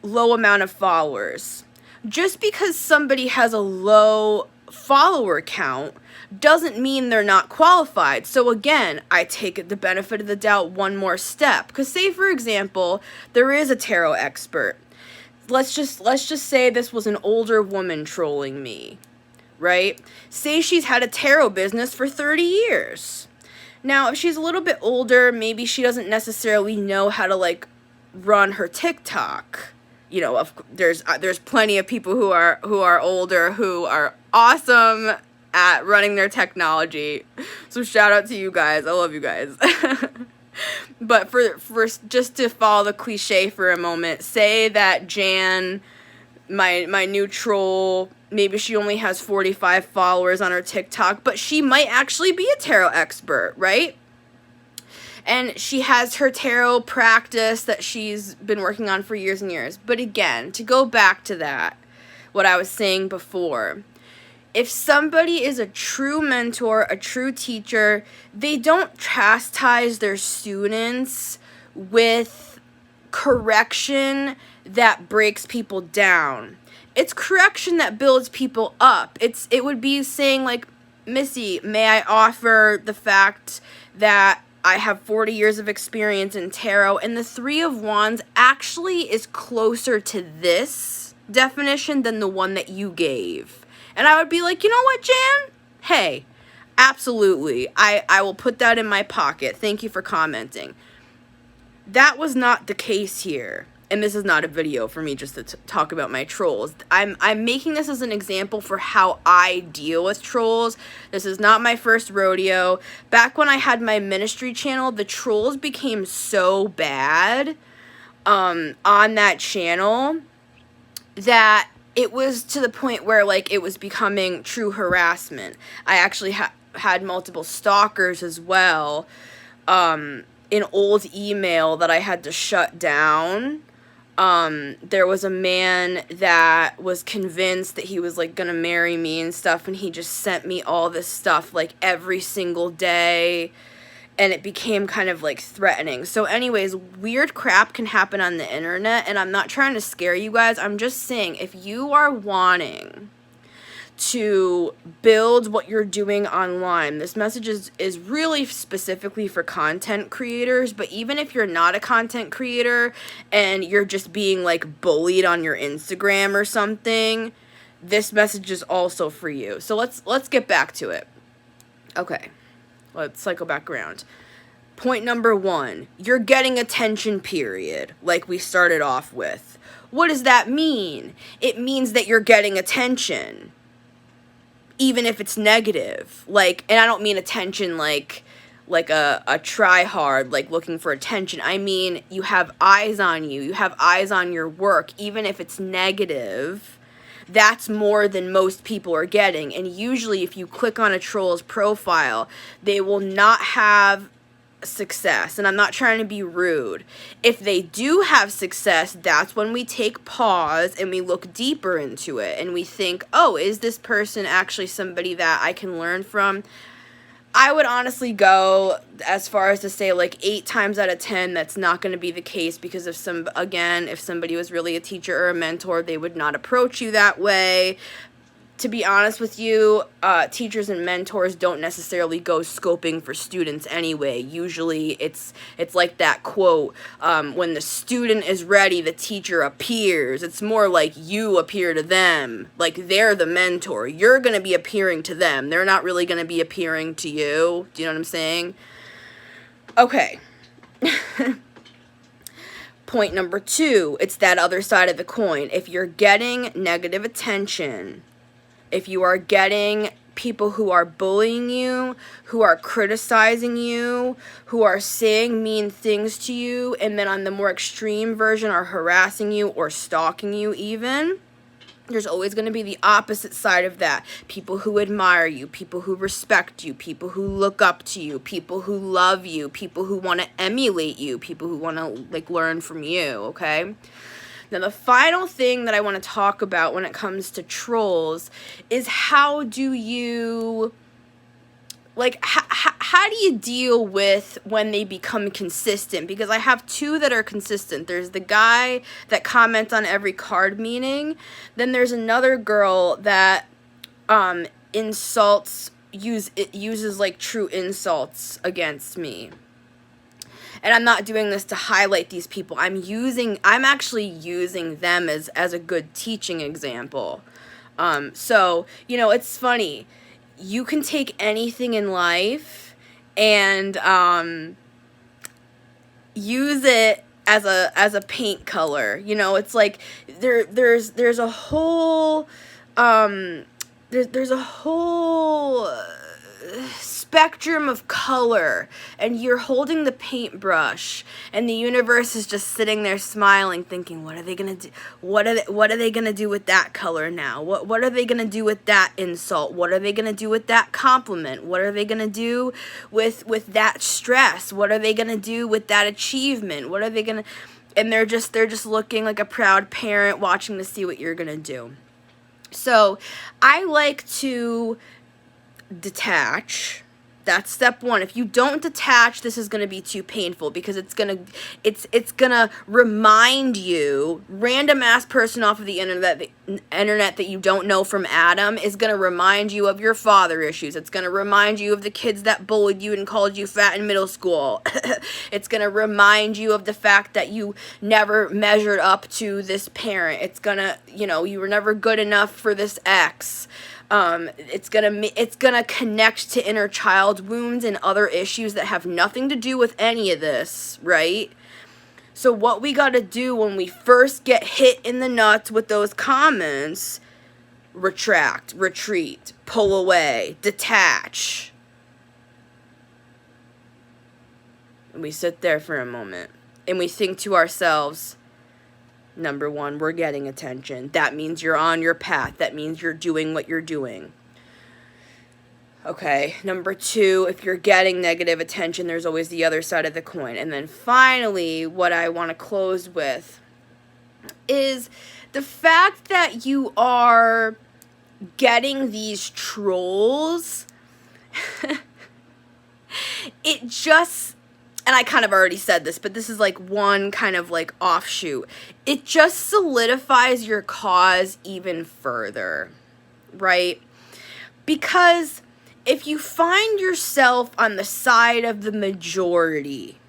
low amount of followers. Just because somebody has a low follower count doesn't mean they're not qualified. So again, I take the benefit of the doubt one more step. Because say, for example, there is a tarot expert. Let's just say this was an older woman trolling me, right? Say she's had a tarot business for 30 years. Now, if she's a little bit older, maybe she doesn't necessarily know how to, like, run her TikTok. You know, there's plenty of people who are older who are awesome at running their technology. So shout out to you guys. I love you guys. But for just to follow the cliche for a moment, say that Jan, my new troll, maybe she only has 45 followers on her TikTok, but she might actually be a tarot expert, right? And she has her tarot practice that she's been working on for years and years. But again, to go back to that, what I was saying before, if somebody is a true mentor, a true teacher, they don't chastise their students with correction that breaks people down. It's correction that builds people up. It would be saying like, Missy, may I offer the fact that I have 40 years of experience in tarot, and the 3 of Wands actually is closer to this definition than the one that you gave. And I would be like, you know what, Jan? Hey, absolutely. I will put that in my pocket. Thank you for commenting. That was not the case here. And this is not a video for me just to talk about my trolls. I'm making this as an example for how I deal with trolls. This is not my first rodeo. Back when I had my ministry channel, the trolls became so bad on that channel that it was to the point where, like, it was becoming true harassment. I actually had multiple stalkers as well. An old email that I had to shut down. There was a man that was convinced that he was, like, gonna marry me and stuff, and he just sent me all this stuff, like, every single day, and it became kind of, like, threatening. So anyways, weird crap can happen on the internet, and I'm not trying to scare you guys. I'm just saying, if you are wanting to build what you're doing online, this message is really specifically for content creators. But even if you're not a content creator and you're just being like bullied on your Instagram or something, this message is also for you. So let's get back to it. Okay, let's cycle back around. Point number 1, you're getting attention, period, like we started off with. What does that mean? It means that you're getting attention, even if it's negative. Like, and I don't mean attention like a try hard, like looking for attention. I mean, you have eyes on you. You have eyes on your work. Even if it's negative, that's more than most people are getting. And usually if you click on a troll's profile, they will not have success, and I'm not trying to be rude. If they do have success, that's when we take pause and we look deeper into it and we think, oh, is this person actually somebody that I can learn from? I would honestly go as far as to say, like, 8 times out of 10, that's not going to be the case, because if somebody was really a teacher or a mentor, they would not approach you that way. To be honest with you, teachers and mentors don't necessarily go scoping for students anyway. Usually it's like that quote, when the student is ready, the teacher appears. It's more like you appear to them, like they're the mentor. You're going to be appearing to them. They're not really going to be appearing to you. Do you know what I'm saying? Okay. Point number 2, it's that other side of the coin. If you're getting negative attention, if you are getting people who are bullying you, who are criticizing you, who are saying mean things to you, and then on the more extreme version are harassing you or stalking you even, there's always going to be the opposite side of that. People who admire you, people who respect you, people who look up to you, people who love you, people who want to emulate you, people who want to, like, learn from you, okay? Now, the final thing that I want to talk about when it comes to trolls is how do you, like, how do you deal with when they become consistent? Because I have 2 that are consistent. There's the guy that comments on every card meaning. Then there's another girl that uses like true insults against me. And I'm not doing this to highlight these people. I'm actually using them as a good teaching example. So, you know, it's funny. You can take anything in life and use it as a paint color. You know, it's like there's a whole there's a whole spectrum of color, and you're holding the paintbrush, and the universe is just sitting there smiling, thinking, what are they gonna do? What are they gonna do with that color now? What are they gonna do with that insult? What are they gonna do with that compliment? What are they gonna do with that stress? What are they gonna do with that achievement? What are they gonna? And they're just looking like a proud parent watching to see what you're gonna do. So I like to detach. That's step 1. If you don't detach, this is going to be too painful, because it's going to remind you, random ass person off of the internet that you don't know from Adam is going to remind you of your father issues. It's going to remind you of the kids that bullied you and called you fat in middle school. It's going to remind you of the fact that you never measured up to this parent. It's going to, you know, you were never good enough for this ex. It's gonna connect to inner child wounds and other issues that have nothing to do with any of this, right? So what we gotta do when we first get hit in the nuts with those comments, retract, retreat, pull away, detach. And we sit there for a moment and we think to ourselves, number 1, we're getting attention. That means you're on your path. That means you're doing what you're doing. Okay, number 2, if you're getting negative attention, there's always the other side of the coin. And then finally, what I want to close with is the fact that you are getting these trolls. It just... And I kind of already said this, but this is like one kind of like offshoot. It just solidifies your cause even further, right? Because if you find yourself on the side of the majority,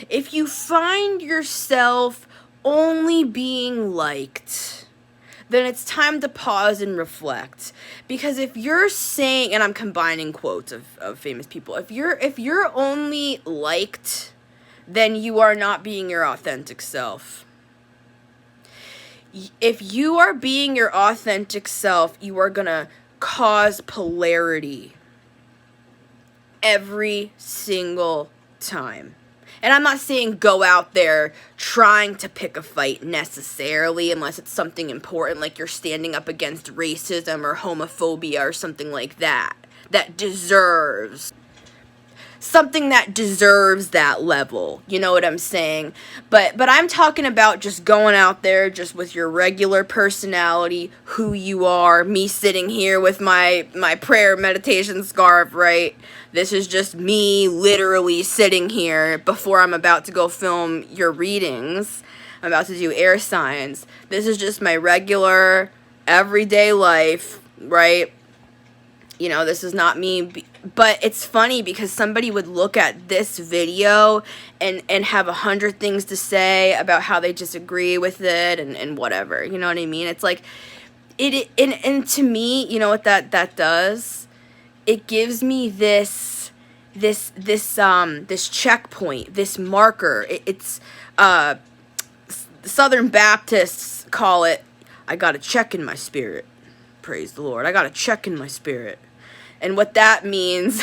if you find yourself only being liked, then it's time to pause and reflect. Because if you're saying, and I'm combining quotes of famous people, if you're only liked, then you are not being your authentic self. If you are being your authentic self, you are gonna cause polarity every single time. And I'm not saying go out there trying to pick a fight necessarily, unless it's something important, like you're standing up against racism or homophobia or something like that, that deserves. something that deserves that level. You know what I'm saying? But I'm talking about just going out there just with your regular personality, who you are, me sitting here with my prayer meditation scarf, right? This is just me literally sitting here before I'm about to go film your readings. I'm about to do air signs. This is just my regular everyday life, right? You know, this is not me, but it's funny because somebody would look at this video and have 100 things to say about how they disagree with it and whatever. You know what I mean? It's like, and to me, you know what that does? It gives me this checkpoint, this marker. It's Southern Baptists call it, I got a check in my spirit. Praise the Lord. I got a check in my spirit. And what that means,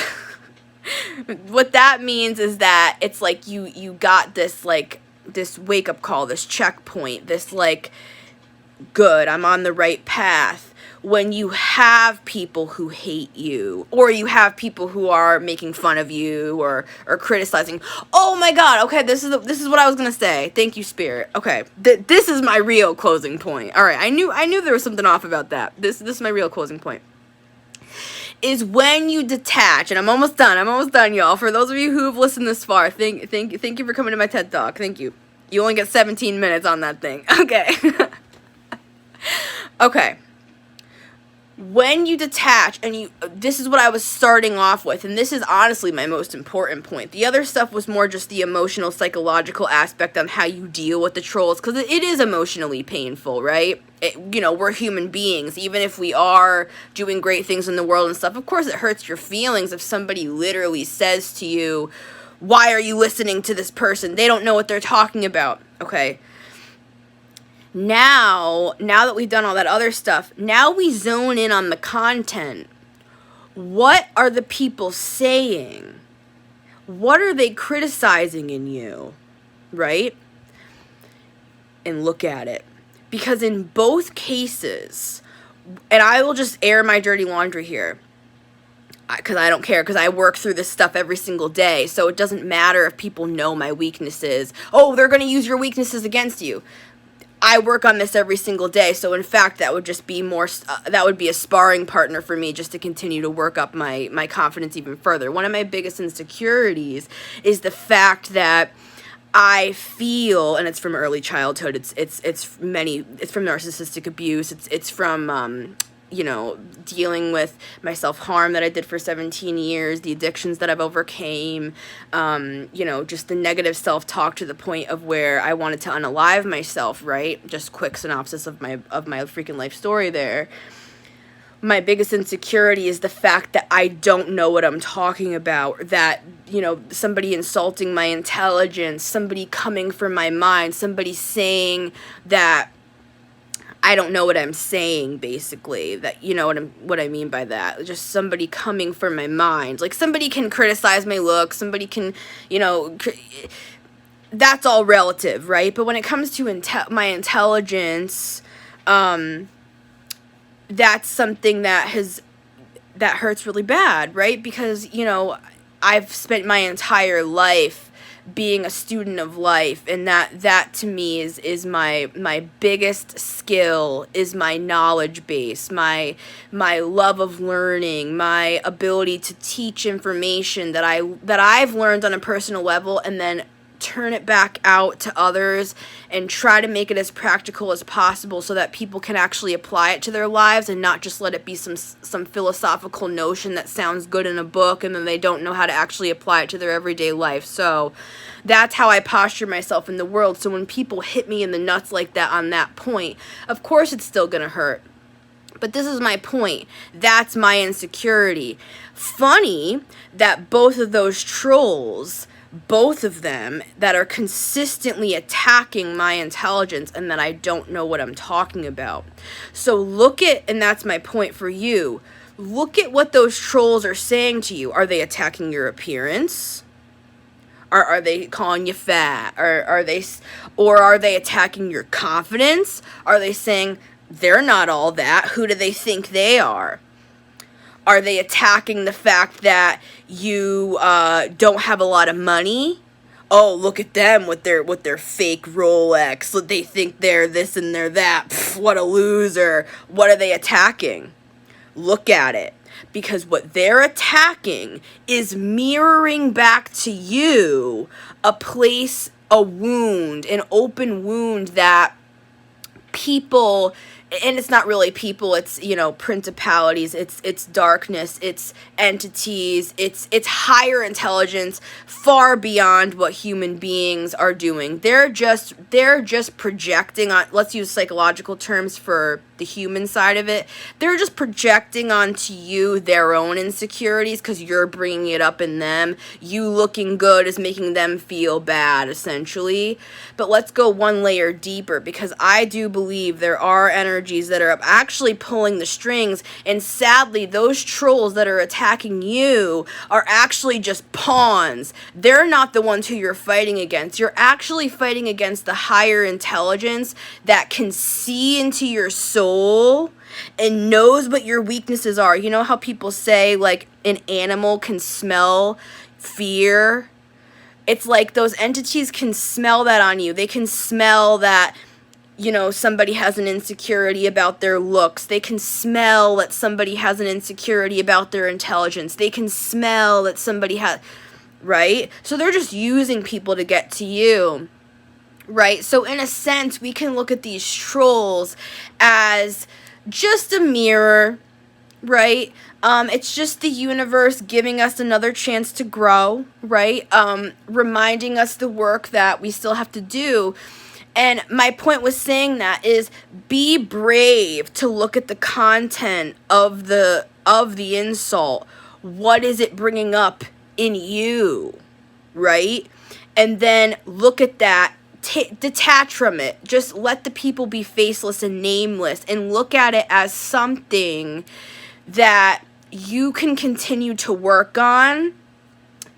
is that it's like you got this, like, this wake-up call, this checkpoint, this, like, good, I'm on the right path. When you have people who hate you, or you have people who are making fun of you or criticizing. Oh my God, okay, this is what I was gonna say. Thank you, Spirit. Okay, this is my real closing point. All right, I knew there was something off about that. This is my real closing point. Is when you detach, and I'm almost done, y'all. For those of you who've listened this far, thank you for coming to my TED Talk. Thank you. You only get 17 minutes on that thing. Okay. Okay. When you detach, and this is what I was starting off with, and this is honestly my most important point. The other stuff was more just the emotional, psychological aspect on how you deal with the trolls, because it is emotionally painful, right? You know, we're human beings. Even if we are doing great things in the world and stuff, of course it hurts your feelings if somebody literally says to you, why are you listening to this person? They don't know what they're talking about. Okay. Now that we've done all that other stuff, now we zone in on the content. What are the people saying? What are they criticizing in you? Right? And look at it. Because in both cases, and I will just air my dirty laundry here, because I don't care, because I work through this stuff every single day, so it doesn't matter if people know my weaknesses. Oh, they're going to use your weaknesses against you. I work on this every single day, so in fact, that would just be that would be a sparring partner for me just to continue to work up my confidence even further. One of my biggest insecurities is the fact that I feel, and it's from early childhood, it's from narcissistic abuse, it's from you know, dealing with my self-harm that I did for 17 years, the addictions that I've overcame, you know, just the negative self-talk to the point of where I wanted to unalive myself, right? Just quick synopsis of my freaking life story there. My biggest insecurity is the fact that I don't know what I'm talking about, that, you know, somebody insulting my intelligence, somebody coming from my mind, somebody saying that I don't know what I'm saying, basically. That, you know what I mean by that. Just somebody coming from my mind. Like, somebody can criticize my looks, somebody can, you know, that's all relative, right? But when it comes to my intelligence, that's something that hurts really bad, right? Because, you know, I've spent my entire life being a student of life, and that to me is my biggest skill, is my knowledge base, my love of learning, my ability to teach information that I've learned on a personal level, and then turn it back out to others and try to make it as practical as possible so that people can actually apply it to their lives and not just let it be some philosophical notion that sounds good in a book and then they don't know how to actually apply it to their everyday life. So that's how I posture myself in the world. So when people hit me in the nuts like that on that point, of course it's still gonna hurt. But this is my point. That's my insecurity. Funny that both of those trolls, both of them that are consistently attacking my intelligence and that I don't know what I'm talking about. So look at, and that's my point for you, look at what those trolls are saying to you. Are they attacking your appearance? Are they calling you fat? Or are they attacking your confidence? Are they saying they're not all that? Who do they think they are? Are they attacking the fact that you don't have a lot of money? Oh, look at them with their fake Rolex. They think they're this and they're that. Pff, what a loser. What are they attacking? Look at it. Because what they're attacking is mirroring back to you a wound, an open wound that people, and it's not really people, it's, principalities, it's darkness, it's entities, it's higher intelligence, far beyond what human beings are doing. They're just projecting on, let's use psychological terms for the human side of it. They're just projecting onto you their own insecurities because you're bringing it up in them. You looking good is making them feel bad, essentially. But let's go one layer deeper, because I do believe there are energies that are actually pulling the strings, and sadly, those trolls that are attacking you are actually just pawns. They're not the ones who you're fighting against. You're actually fighting against the higher intelligence that can see into your soul and knows what your weaknesses are. You know how people say, like, an animal can smell fear? It's like those entities can smell that on you. They can smell that, somebody has an insecurity about their looks. They can smell that somebody has an insecurity about their intelligence. They can smell that somebody has, right? So they're just using people to get to you. Right? So in a sense, we can look at these trolls as just a mirror, right? It's just the universe giving us another chance to grow, right? Reminding us the work that we still have to do. And my point with saying that is, be brave to look at the content of the insult. What is it bringing up in you, right? And then look at that. Detach from it. Just let the people be faceless and nameless, and look at it as something that you can continue to work on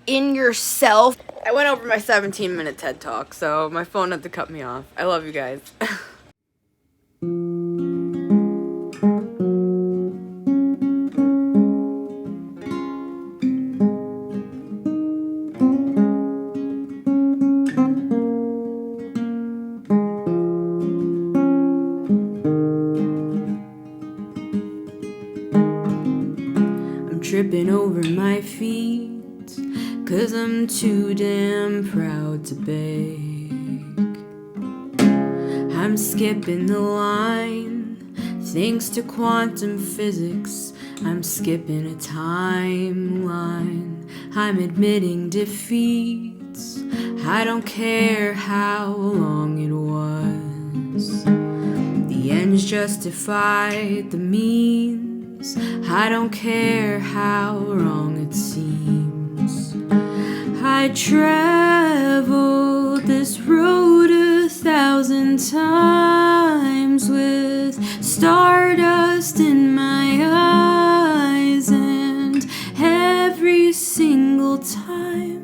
in yourself. I went over my 17-minute TED Talk, so my phone had to cut me off. I love you guys. Tripping over my feet, 'cause I'm too damn proud to beg. I'm skipping the line, thanks to quantum physics. I'm skipping a timeline. I'm admitting defeat. I don't care how long it was. The ends justified the means. I don't care how wrong it seems. I traveled this road 1,000 times with stardust in my eyes, and every single time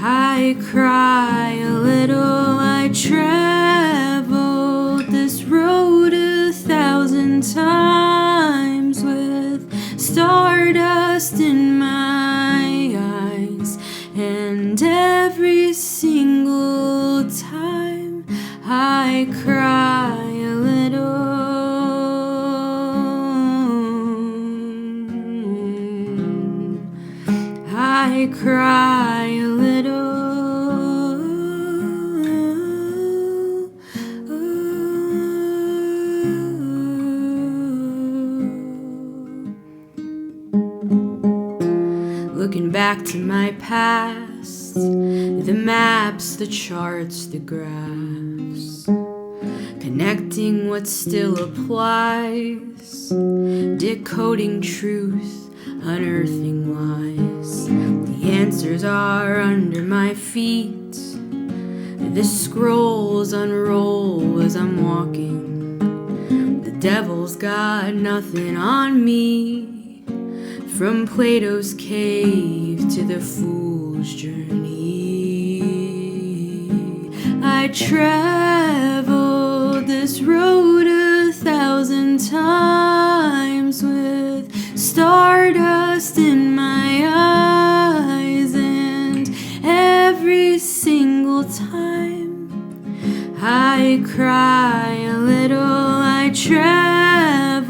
I cry a little. I traveled this road 1,000 times with stardust in my eyes, and every single time I cry a little. I cry a little. Looking back to my past, the maps, the charts, the graphs, connecting what still applies, decoding truth, unearthing lies. The answers are under my feet. The scrolls unroll as I'm walking. The devil's got nothing on me. From Plato's cave to the fool's journey, I traveled this road 1,000 times with stardust in my eyes, and every single time I cry a little. I traveled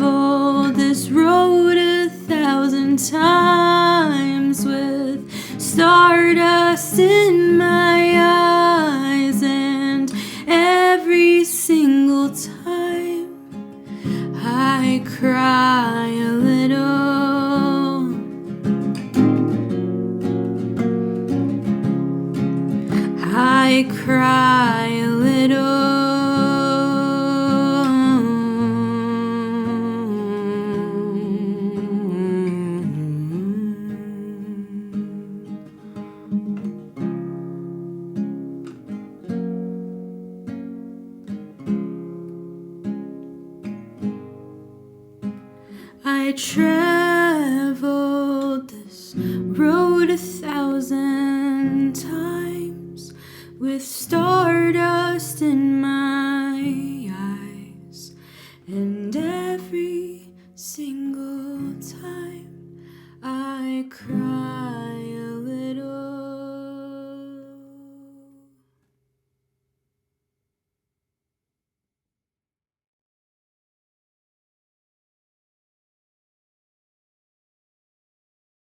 this road 1,000 times with stardust in my eyes, and every single time I cry a little. I cry a little. I traveled this road 1,000 times with stars.